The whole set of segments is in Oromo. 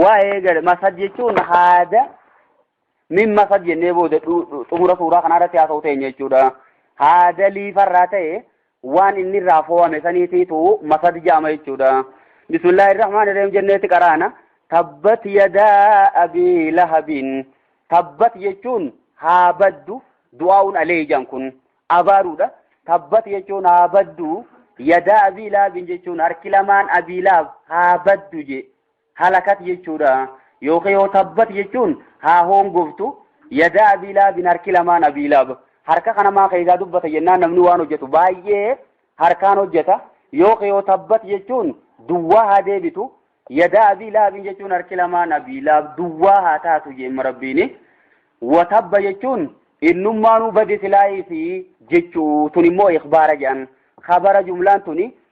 وإيجر مسد يجون هذا من مسد ينبود طمرة سورة خنارة سياسوتين يجودا هذا لي فراته وان إني رافوا مسانيتي تو مسد جامع يجودا بسم الله الرحمن الرحيم جنة كرانا تبت يدا أبي لهب تبت يجون هابدو دعاء عليه جانكن أبارودا تبت يجون هابدو يدا أبي لهب يجون أركلمان أبي لهب هابدو جي هلكت يجودا يوخيو تبت يجون ها هون قفتو يدا أبي لهب أركلمان أبي لهب harka kana ma kayda dubbata jennaan namni waan hojjetu baay'ee harkaan hojjeta yooqiyoo tabbat jechuun duwwaa haa deebitu yadaa abii lahabin jechuun harki lamaan abii lahab duwwaa haa taatu jemma rabbiini watabba jechuun innummaanuu badi silaayii fi jechuu tun immoo ikhbaara jedhan khabara jumlaan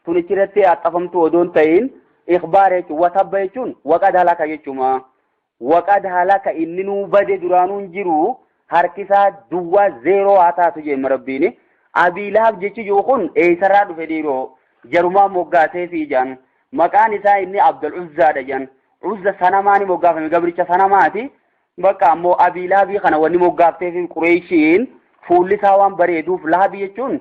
tunichirratti axxafamtu odoon ta'in ikhbaara jechuun watabba jechuun waqad halaka jechuuma waqad halaka inninuu bade duraanuun jiru harkisaa duwwaa zeeroo haa taatu jemma rabbiini abii lahab jechi kun eeysarraa dhufe dhiiroo jarumaa moggaatee fi jan maqaan isaa inni abdul uzzaadha jan uzza sanamaani moggaafame gabricha sanamaati bakka ammoo abii lahabii kana wanni moggaaftee fi qureeshiin fuulli isaa waan bareeduuf lahabii jechuun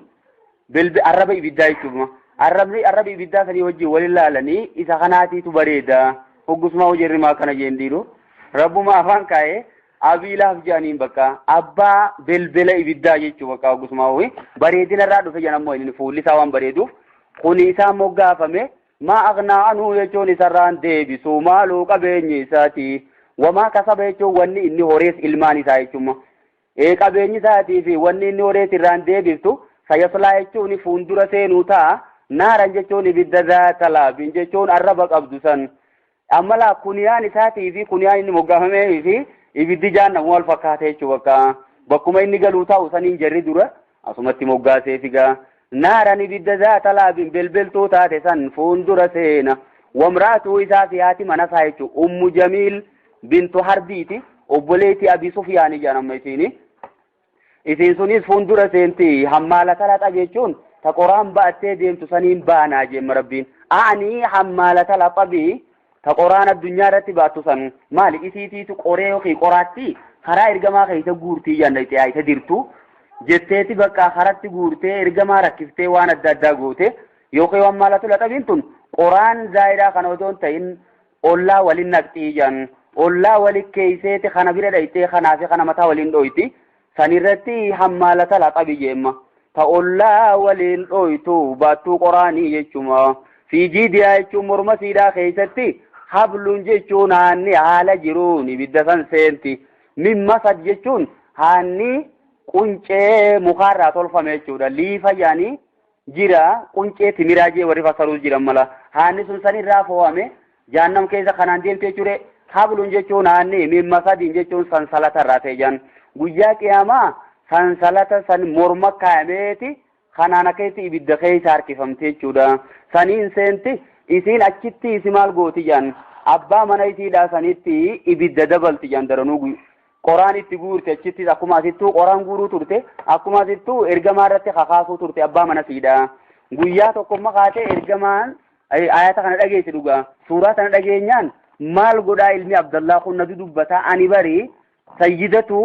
bilbi arraba ibiddaa jechuudha arraba ibiddaa sanii wajjin wal ilaalanii isa kanaatiitu bareeda hoggusuma hojirri maa kana jeen dhiiroo rabbuma afaan kaa'ee abii lahab jaaniin bakka abbaa bilbila ibiddaa jechuu bakka hoggusuma ho'i bareedina irraa dhufe janammoo inni fuulli isaa waan bareeduuf kuni isaa moggaafame maa aghnaa anhu jechuun isarraan deebisu maaluu qabeenyi isaati wamaa kasaba jechuun wanni inni horees ilmaan isaa jechuudha qabeenyi isaatii fi wanni inni horees irraan deebiftu sayaslaa jechuun fuuldura seenuu ta'a naaran jechuun ibidda zaata lahabin jechuun arraba qabdu san ammalaa kuniyaan isaatii fi kuniyaan inni moggaafamee fi ibiddi jahannam wal fakkaate jechuudha bakkuma inni galuu taa'u saniin jarri dura asumatti moggaasee figaa naaran ibidda zaata lahabin belbeltuu taate san fuuldura seena wamraatuu isaa fi haati mana isaa jechuudha ummu jamiil bintu harbiiti obboleetii abii sufyaanii jedhama isiin sunis fuuldura seenti hammaalata laxa jechuun ta qoraan ba'attee deemtu saniin baanaa jemma rabbiin aanii hammaalata laxabii ta qoraan addunyaa irratti baattu san maali isiitiitu qoree yookiin qoraatti karaa ergamaa keessa guurtii jannati ayita dirtu jetteeti bakka karatti guurtee ergamaa rakkiftee waan adda addaa goote yookiin hammaalatu laxabiin tun qoraan zaayidaa kana otoon ta'in ollaa waliin naqxii jan ollaa waliin keeyseeti kana bira dhaytee kanaa fi kana mataa waliin dhoyti sanirratti hammaalata laxabii jemma ta ollaa waliin dhoytu baattuu qoraanii jechuma fiijiidiyaa jechuun morma siidaa keessatti hablun jechuun haanni haala jiruun ibidda san seenti min masad jechuun haanni quncee mukaarraa tolfame jechuudha liifa yaanii jira quncee timiraa jee warri fasaruu jiran mala haanni sun sanirraa fo'ame jahannam keessa kanaan deemte jechuudha hablun jechuun haanni min masadin jechuun sansalata irraa ta'e jan guyyaa qiyaamaa sansalata san morma kaayameeti kanaan akkeetti ibidda keessa harkifamte jechuudha saniin seenti isiin achitti isi maal gooti jan abbaa mana isiidhaa sanitti ibidda dabalti jan daranuu qoraan itti guurte achitti akkuma asittuu qoraan guuruu turte akkuma asittuu ergamaa irratti kakaasuu turte abbaa mana isiidhaa guyyaa tokkomma kaatee ergamaan ayata kana dhageessi dhugaa suuraa kana dhageenyaan maal godhaa ilmi abdallaa kun nadu dubbataa ani bari sayyidatu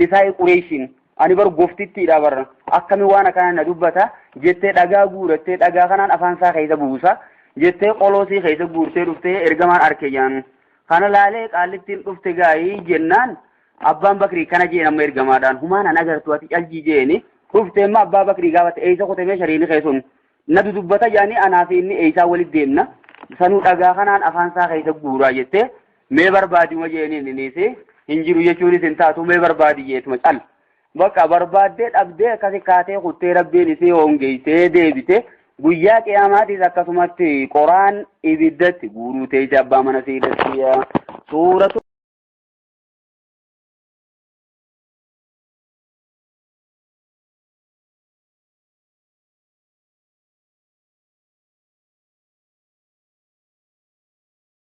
nisaa'i qureeshin ani bar goftittiidha barra akkami waan kana na dubbata jettee dhagaa guurattee dhagaa kanaan afaan isaa keessa buusa jettee qoloosii keessa guurtee dhuftee ergamaan arke jaan kana laalee qaallittiin dhufte gaayii jennaan abbaan bakrii kana jeen amma ergamaadhaan humaan agartu ati caljii jeeni dhuftee amma abbaa bakrii gaafate eeysa qotemee shariini keessun na dubbata jaanii anaa fi inni eeysaa walit deemna sanuu dhagaa kanaan afaan isaa keessa guuraa jettee mee barbaadima jeeniin inisi hin jiru jechuunis hin taatu mee barbaadi jeetuma cal bakka barbaaddee dhabdee akkasi kaatee kuttee rabbiin isii hongeessee deebite guyyaa qiyaamaatis akkasumatti qoraan ibiddatti guuruu teeyse abbaa mana siidatti suuratu